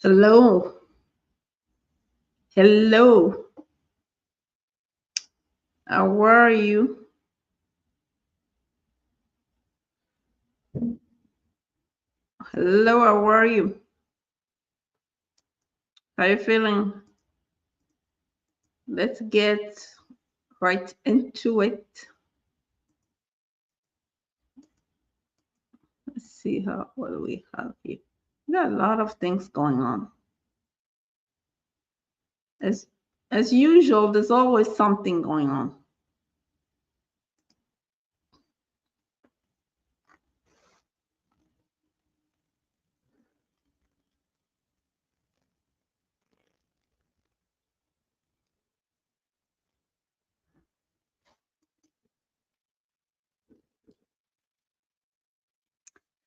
Hello. Hello. How are you? Hello, how are you? How you feeling? Let's get right into it. Let's see what do we have here. We got a lot of things going on. As as usual, there's always something going on.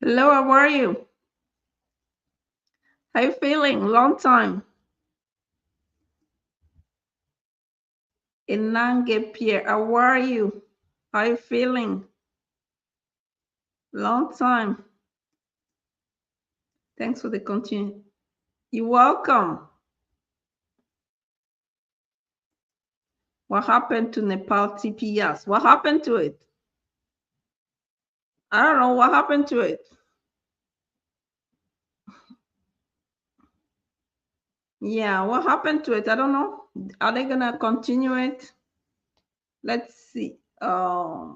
Hello, how are you? How you feeling? Long time. Inange Pierre, how are you? How you feeling? Long time. Thanks for the continue. You're welcome. What happened to Nepal TPS? What happened to it? I don't know what happened to it. Yeah, what happened to it? I don't know. Are they gonna continue it? Let's see. Yeah,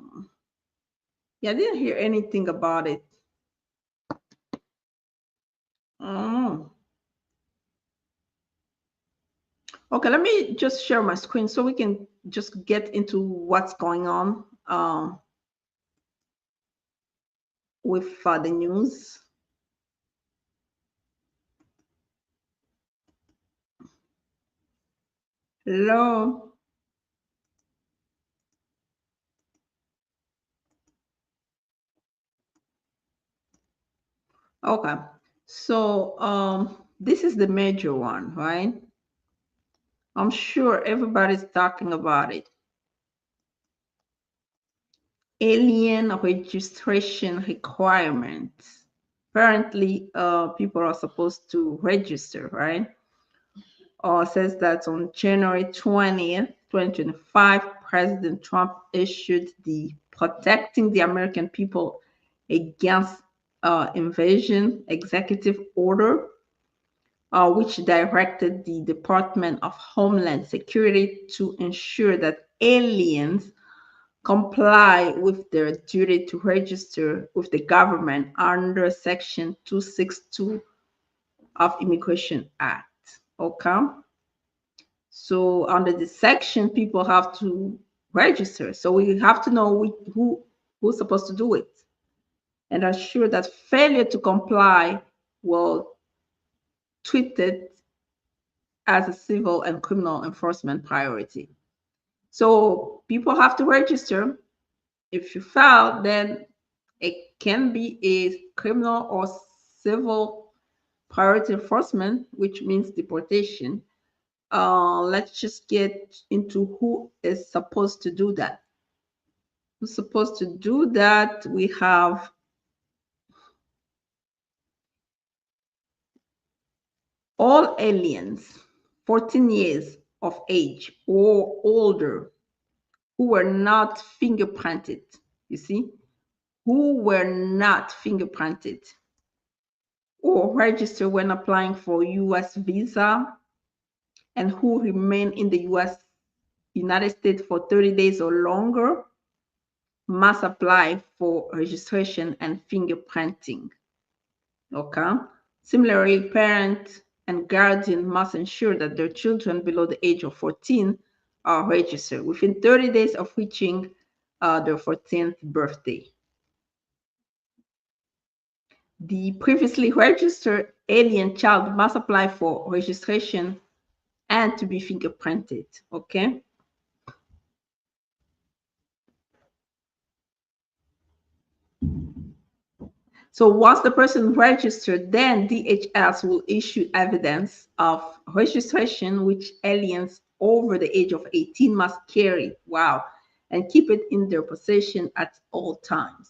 I didn't hear anything about it. Oh. Okay, let me just share my screen so we can just get into what's going on with the news. Hello. Okay, so this is the major one, right? I'm sure everybody's talking about it. Alien registration requirements. Apparently, people are supposed to register, right? Says that on January 20th, 2025, President Trump issued the Protecting the American People Against Invasion executive order, which directed the Department of Homeland Security to ensure that aliens comply with their duty to register with the government under Section 262 of Immigration Act. Okay. So under this section, people have to register. So we have to know who's supposed to do it and assure that failure to comply will treat it as a civil and criminal enforcement priority. So people have to register. If you fail, then it can be a criminal or civil priority enforcement, which means deportation. Let's just get into who is supposed to do that. Who's supposed to do that? We have all aliens 14 years of age or older who were not fingerprinted. You see, who were not fingerprinted or registered when applying for US visa and who remain in the United States for 30 days or longer must apply for registration and fingerprinting. Okay. Similarly, parents and guardian must ensure that their children below the age of 14 are registered within 30 days of reaching their 14th birthday. The previously registered alien child must apply for registration and to be fingerprinted. Okay. So once the person registered, then DHS will issue evidence of registration, which aliens over the age of 18 must carry. Wow. And keep it in their possession at all times.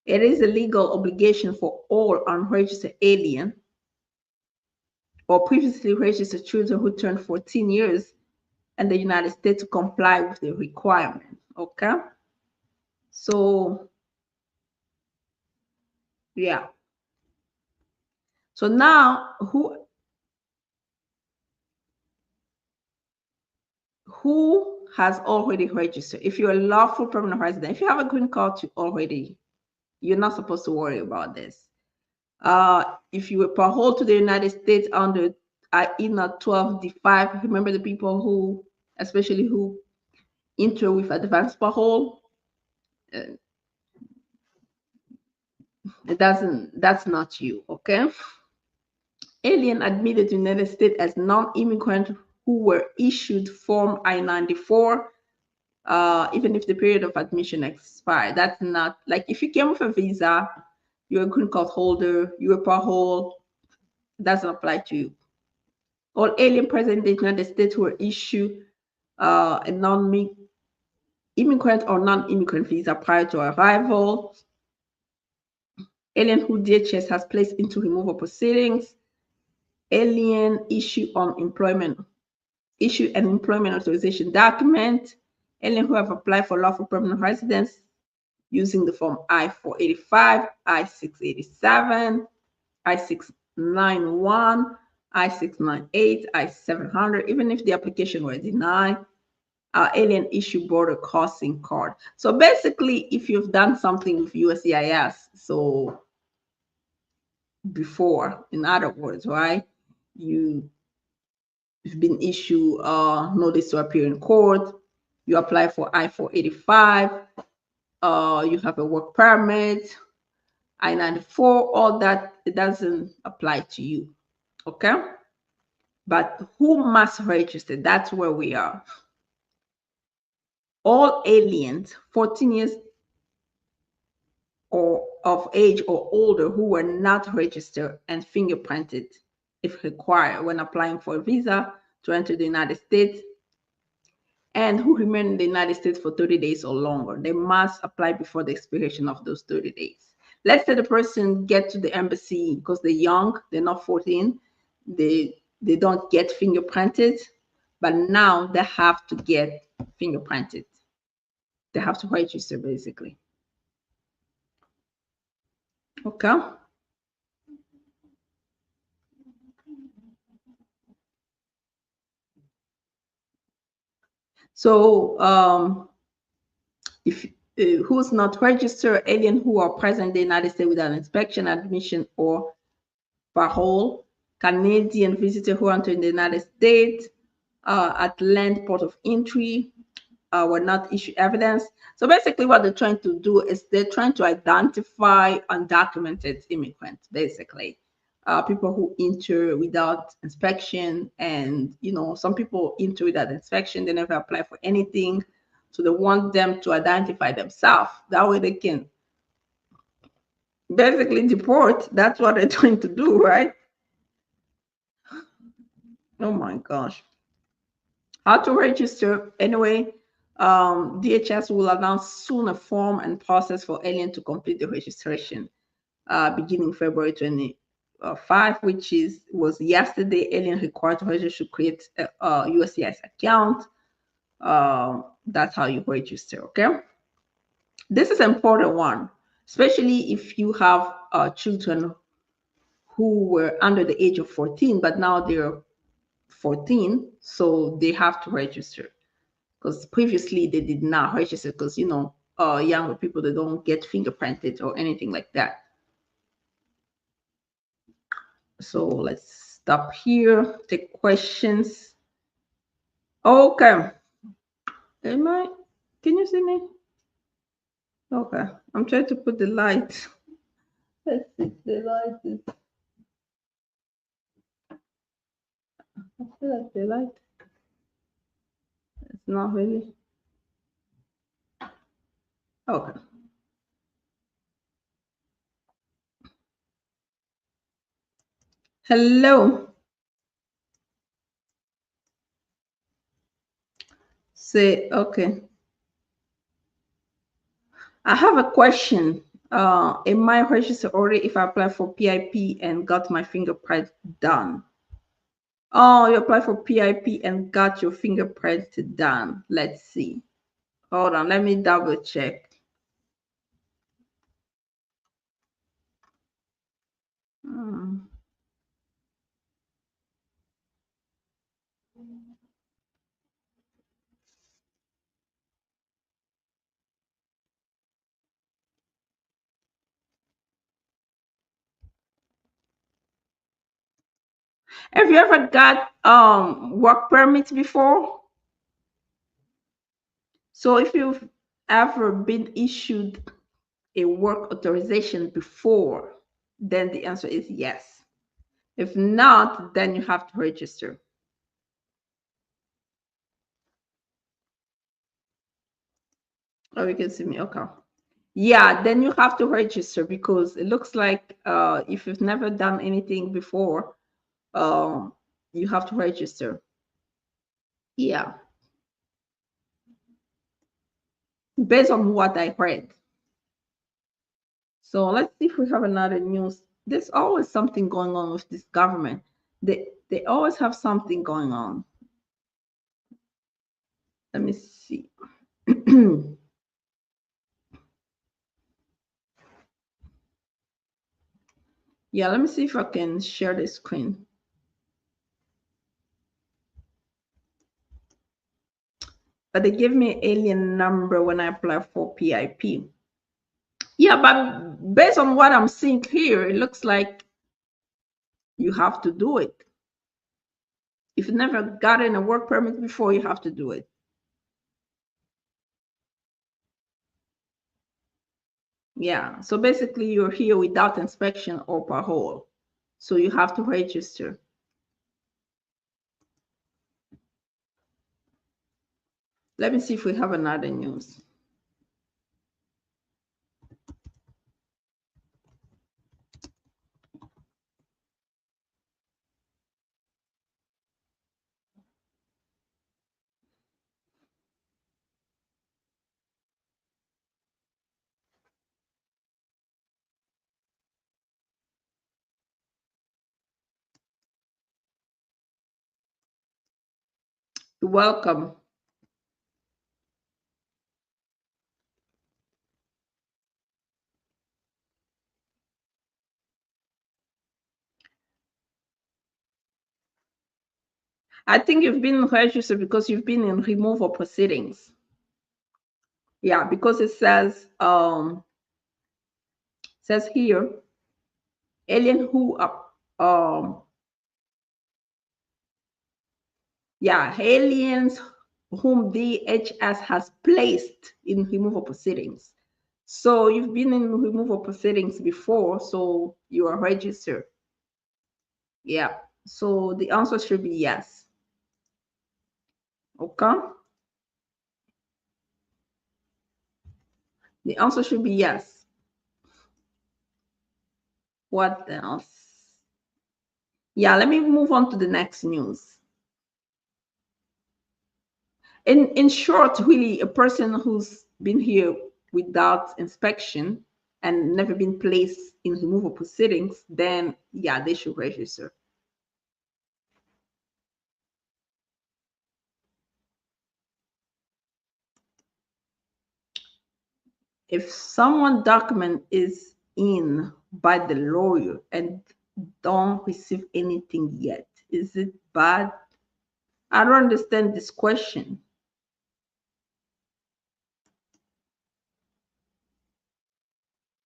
It is a legal obligation for all unregistered alien or previously registered children who turned 14 years in the United States to comply with the requirement. Okay. So, yeah. So now, who has already registered? If you're a lawful permanent resident, if you have a green card, you're not supposed to worry about this. If you were paroled to the United States under INA 12D5, remember the people who, especially who enter with advanced parole, uh, that's not you, okay? Alien admitted to the United States as non-immigrant who were issued Form I-94, even if the period of admission expired. That's not, like if you came with a visa, you're a green card holder, you're a parole, doesn't apply to you. All alien present in the United States who were issued a non-immigrant or non-immigrant visa prior to arrival. Alien who DHS has placed into removal proceedings. Alien issue an employment authorization document. Alien who have applied for lawful permanent residence using the form I-485, I-687, I-691, I-698, I-700, even if the application were denied. Alien issue border crossing card. So basically, if you've done something with USCIS, so before, in other words, right, you've been issued notice to appear in court, you apply for I-485, you have a work permit, I-94, all that, it doesn't apply to you, okay? But who must register? That's where we are. All aliens 14 years or of age or older who were not registered and fingerprinted, if required, when applying for a visa to enter the United States, and who remain in the United States for 30 days or longer. They must apply before the expiration of those 30 days. Let's say the person get to the embassy because they're young, they're not 14, they don't get fingerprinted, but now they have to get fingerprinted. They have to register, basically. Okay. So if who's not registered, alien who are present in the United States without inspection, admission, or parole, Canadian visitor who enter in the United States at land port of entry were not issued evidence. So basically what they're trying to do is they're trying to identify undocumented immigrants, basically. People who enter without inspection, and some people enter without inspection, they never apply for anything. So they want them to identify themselves. That way they can basically deport. That's what they're trying to do, right? Oh my gosh. How to register? Anyway, DHS will announce soon a form and process for alien to complete the registration beginning February 25, which was yesterday. Alien required to register to create a USCIS account. That's how you register, okay? This is an important one, especially if you have children who were under the age of 14, but now they're 14, so they have to register, because previously they did not register because younger people, they don't get fingerprinted or anything like that. So let's stop here, take questions. Okay. Can you see me? Okay, I'm trying to put the light. Let's see, the light is, I feel like the light, it's not really. Okay. Hello. Say, okay. I have a question. Am I registered already if I apply for PIP and got my fingerprint done? Oh, you applied for PIP and got your fingerprint done. Let's see. Hold on, let me double check. Hmm. Have you ever got work permits before? So if you've ever been issued a work authorization before, then the answer is yes. If not, then you have to register. Oh, you can see me. Okay. Yeah, then you have to register because it looks like if you've never done anything before, um, you have to register. Yeah, based on what I read. So let's see if we have another news. There's always something going on with this government. They always have something going on. Let me see. Yeah, let me see if I can share the screen. But they gave me an alien number when I applied for PIP. Yeah, but based on what I'm seeing here, it looks like you have to do it. If you've never gotten a work permit before, you have to do it. Yeah, so basically you're here without inspection or parole. So you have to register. Let me see if we have another news. You're welcome. I think you've been registered because you've been in removal proceedings. Yeah, because it says here alien who yeah, aliens whom DHS has placed in removal proceedings. So you've been in removal proceedings before, so you are registered. Yeah. So the answer should be yes. Okay. The answer should be yes. What else? Yeah, let me move on to the next news. In short, really, a person who's been here without inspection and never been placed in removal proceedings, then yeah, they should register. If someone document is in by the lawyer and don't receive anything yet, is it bad? I don't understand this question.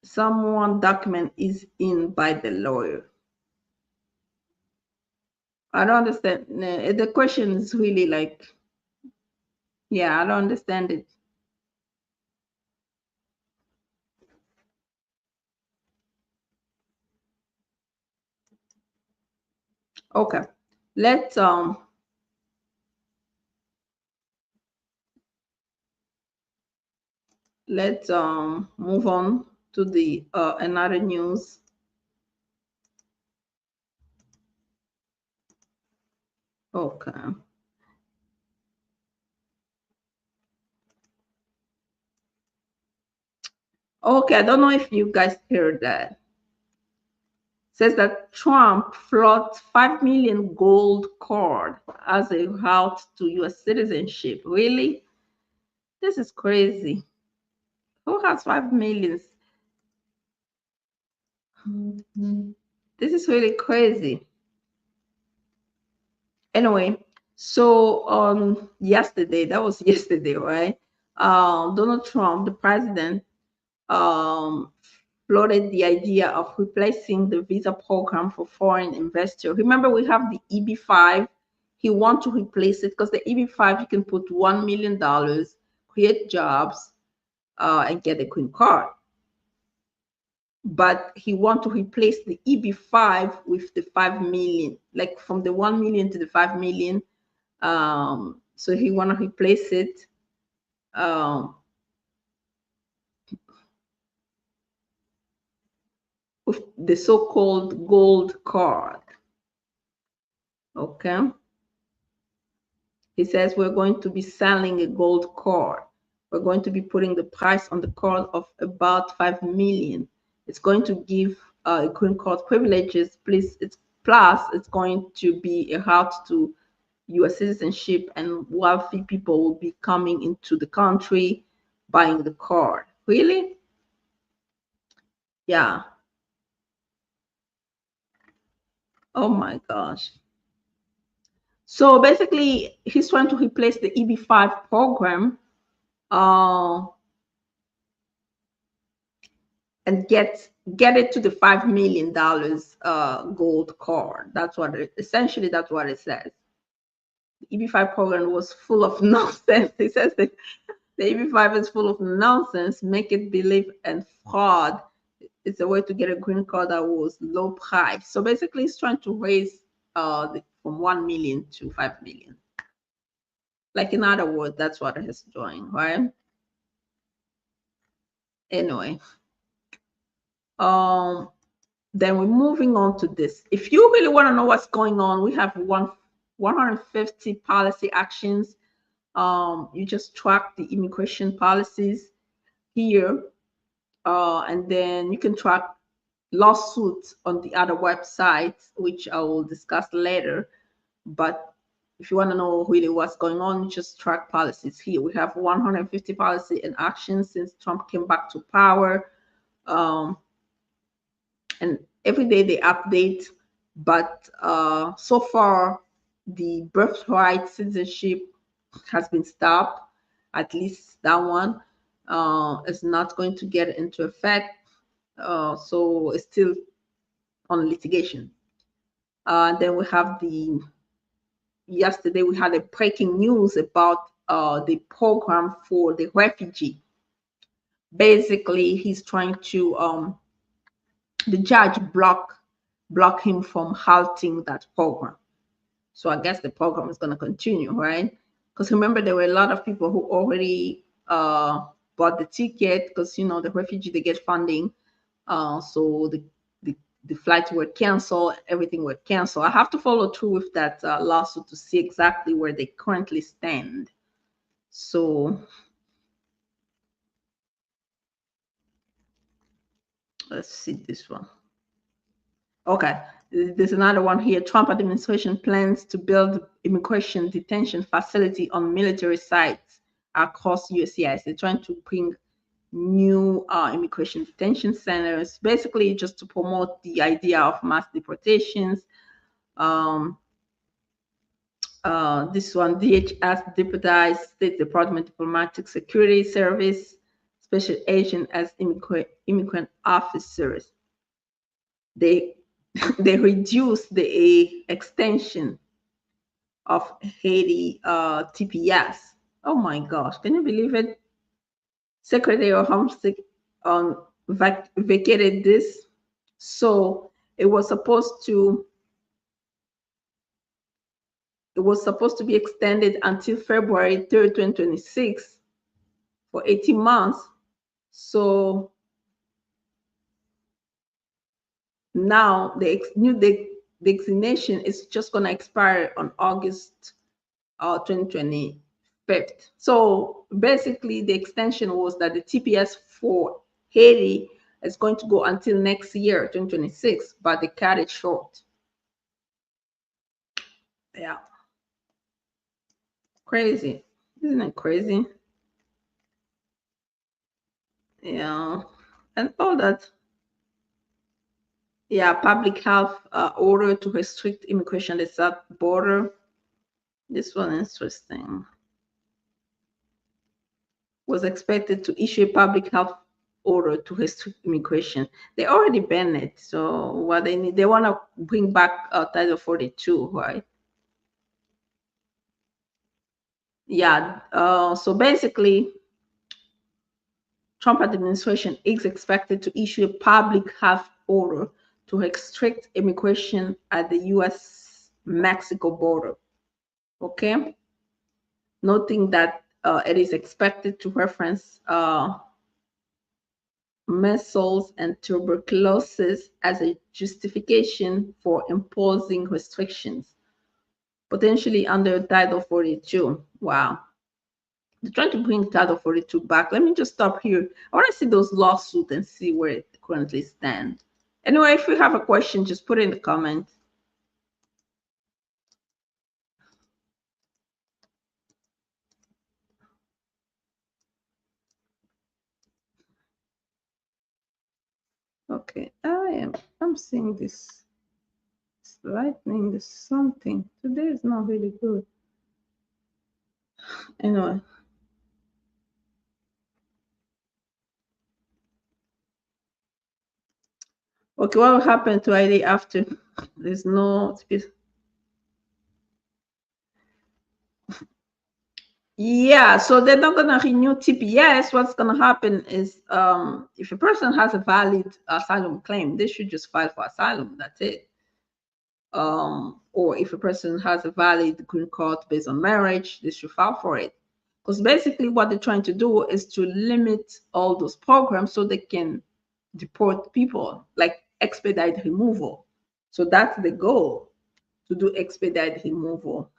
Someone document is in by the lawyer. I don't understand. The question is really like, yeah, I don't understand it. Okay, let's move on to the another news. Okay. Okay, I don't know if you guys heard that. says that Trump flouts 5 million gold card as a route to US citizenship. Really? This is crazy. Who has 5 millions? This is really crazy. Anyway, so on yesterday, that was yesterday, right? Donald Trump, the president, um, floated the idea of replacing the visa program for foreign investors. Remember, we have the EB-5. He wants to replace it because the EB-5, you can put $1 million, create jobs, and get a green card. But he wants to replace the EB-5 with the 5 million, like from the 1 million to the 5 million. So he want to replace it. With the so-called gold card. Okay. He says we're going to be selling a gold card. We're going to be putting the price on the card of about 5 million. It's going to give a green card privileges. Plus, it's going to be a route to US citizenship, and wealthy people will be coming into the country buying the card. Really? Yeah. Oh my gosh. So basically, he's trying to replace the EB-5 program and get it to the $5 million gold card. That's what essentially that's what it says. The EB-5 program was full of nonsense. He says that the EB-5 is full of nonsense, make it believe, and fraud. It's a way to get a green card that was low price. So basically, he's trying to raise from 1 million to 5 million. Like in other words, that's what he's doing, right? Anyway, then we're moving on to this. If you really want to know what's going on, we have 150 policy actions. You just track the immigration policies here, and then you can track lawsuits on the other websites, which I will discuss later. But if you want to know really what's going on, just track policies here. We have 150 policy and actions since Trump came back to power. And every day they update. But so far, the birthright citizenship has been stopped. At least that one is not going to get into effect. So it's still on litigation. Then we have yesterday we had a breaking news about the program for the refugee. Basically, he's trying to, the judge block him from halting that program. So I guess the program is going to continue, right? Because remember, there were a lot of people who already bought the ticket because, the refugee, they get funding. So the flights were canceled, everything were canceled. I have to follow through with that lawsuit to see exactly where they currently stand. So let's see this one. Okay, there's another one here. Trump administration plans to build immigration detention facility on military sites across USCIS. They're trying to bring new immigration detention centers, basically just to promote the idea of mass deportations. This one, DHS, Deputized State Department Diplomatic Security Service, Special Agent as immigrant officers. They reduced the extension of Haiti TPS. Oh my gosh, can you believe it? Secretary of Homeland vacated this. So it was supposed to be extended until February 3rd, 2026 for 18 months. So now the new designation is just going to expire on August 2025. So basically, the extension was that the TPS for Haiti It's going to go until next year, 2026, but they cut it short. Yeah. Crazy. Isn't it crazy? Yeah. And all that. Yeah, public health order to restrict immigration at the south border. This one interesting. Was expected to issue a public health order to restrict immigration. They already banned it. So what they need, they want to bring back Title 42, right? Yeah. So basically, Trump administration is expected to issue a public health order to restrict immigration at the U.S.-Mexico border. Okay, noting that it is expected to reference measles and tuberculosis as a justification for imposing restrictions, potentially under Title 42. Wow. They're trying to bring Title 42 back. Let me just stop here. I want to see those lawsuits and see where it currently stands. Anyway, if you have a question, just put it in the comments. Okay, I'm seeing this. It's lightning, there's something. Today is not really good. Anyway. Okay, what will happen to ID after? There's no space. Yeah, so they're not gonna renew TPS. What's gonna happen is if a person has a valid asylum claim, they should just file for asylum. That's it. Or if a person has a valid green card based on marriage, they should file for it. Because basically what they're trying to do is to limit all those programs so they can deport people, like expedite removal. So that's the goal, to do expedite removal.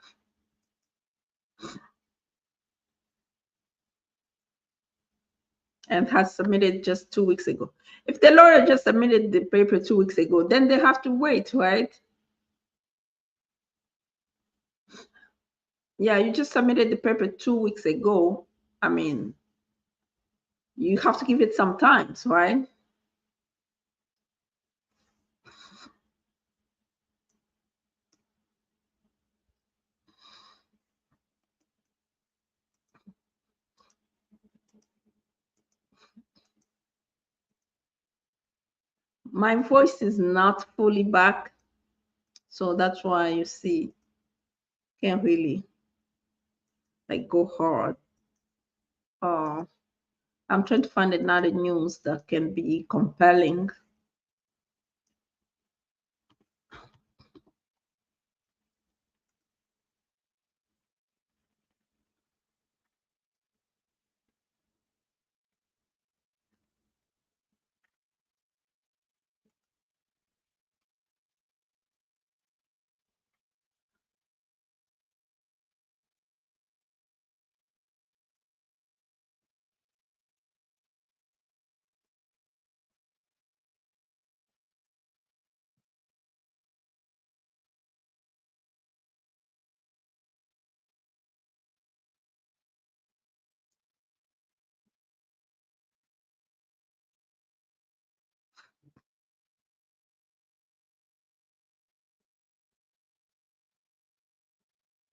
And has submitted just 2 weeks ago. If the lawyer just submitted the paper 2 weeks ago, then they have to wait, right? Yeah, you just submitted the paper 2 weeks ago. I mean, you have to give it some time, right? My voice is not fully back, so that's why you see, can't really like go hard. I'm trying to find another news that can be compelling.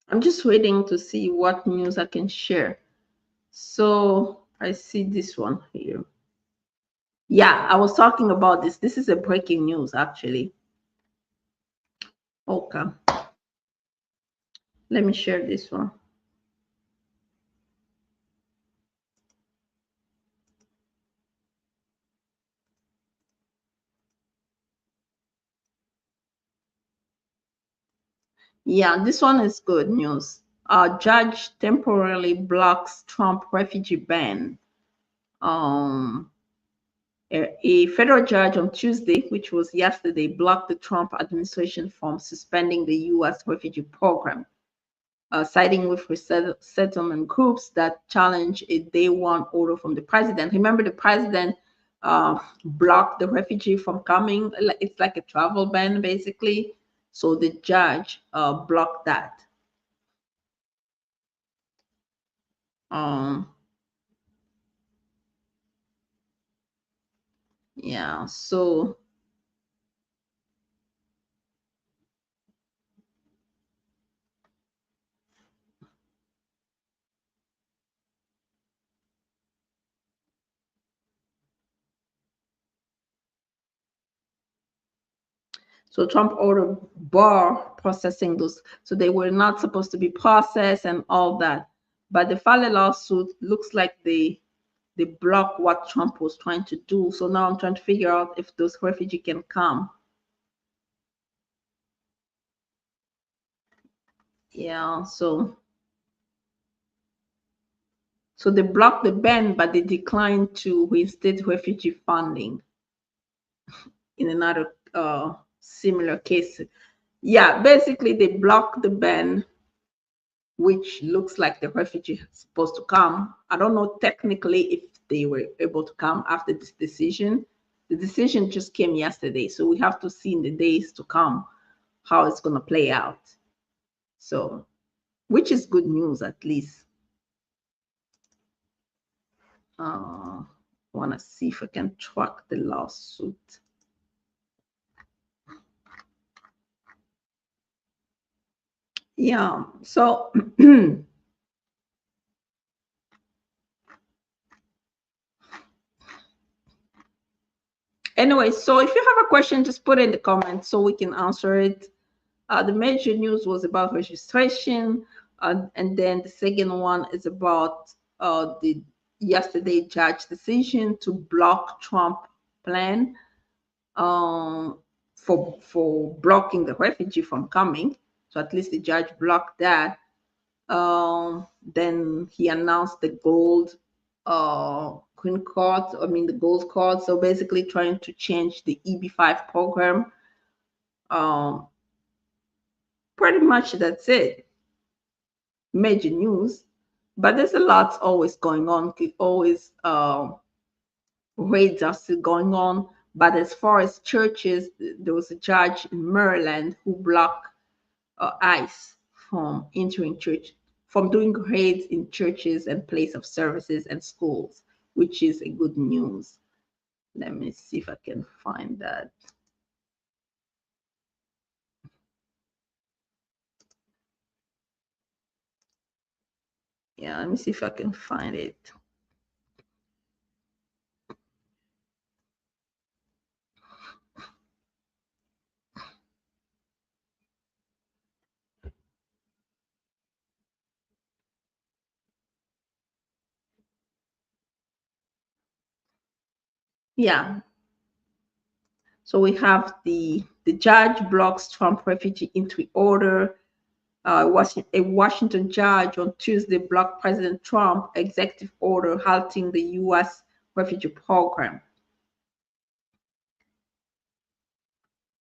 I'm just waiting to see what news I can share. So I see this one here. Yeah, I was talking about this. This is a breaking news, actually. Okay. Let me share this one. Yeah, this one is good news. Judge temporarily blocks Trump refugee ban. Um, a federal judge on Tuesday, which was yesterday, blocked the Trump administration from suspending the U.S. refugee program, siding with resettlement groups that challenge a day one order from the president. Remember, the president block the refugee from coming. It's like a travel ban, basically. So the judge blocked that. Um, yeah, so Trump ordered bar processing those, so they were not supposed to be processed and all that. But the Fale lawsuit looks like they block what Trump was trying to do. So now I'm trying to figure out if those refugees can come. Yeah, so they blocked the ban, but they declined to reinstate refugee funding in another similar case. Yeah, basically they blocked the ban, which looks like the refugee is supposed to come. I don't know technically if they were able to come after this decision. The decision just came yesterday, so we have to see in the days to come how it's going to play out. So, which is good news at least. Want to see if I can track the lawsuit. Yeah, so anyway, so if you have a question, just put it in the comments so we can answer it. The major news was about registration, and then the second one is about the yesterday judge decision to block Trump plan for blocking the refugee from coming. So at least the judge blocked that. Then he announced the gold green card, I mean the gold card. So basically trying to change the EB-5 program. Um, Pretty much that's it. Major news. But there's a lot always going on. Always raids are still going on. But as far as churches, there was a judge in Maryland who blocked ICE from entering church, from doing raids in churches and place of services and schools, which is a good news. Let me see if I can find that. Yeah, let me see if I can find it. Yeah. So we have the judge blocks Trump refugee entry order. A Washington judge on Tuesday blocked President Trump executive order halting the U.S. refugee program.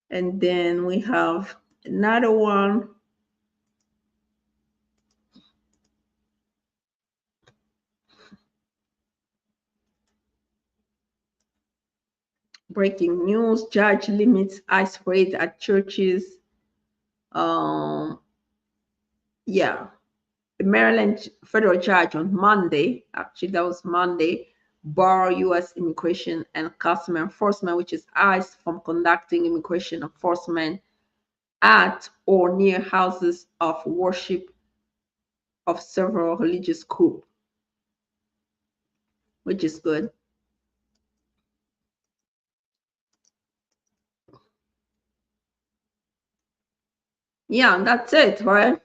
And then we have another one. Breaking news: judge limits ICE raid at churches. Yeah, the Maryland federal judge on Monday, actually that was Monday, barred U.S. immigration and customs enforcement, which is ICE, from conducting immigration enforcement at or near houses of worship of several religious groups, which is good. Yeah, and that's it, right?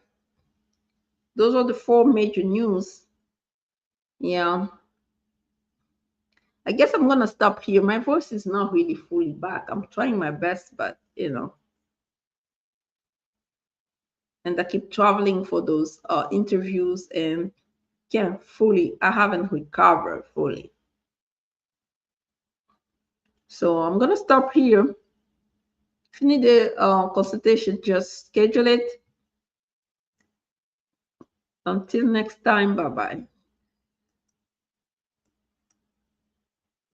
Those are the four major news. Yeah. I guess I'm gonna stop here. My voice is not really fully back. I'm trying my best, but and I keep traveling for those interviews and I haven't recovered fully. So I'm gonna stop here. If you need a consultation, just schedule it. Until next time, bye bye.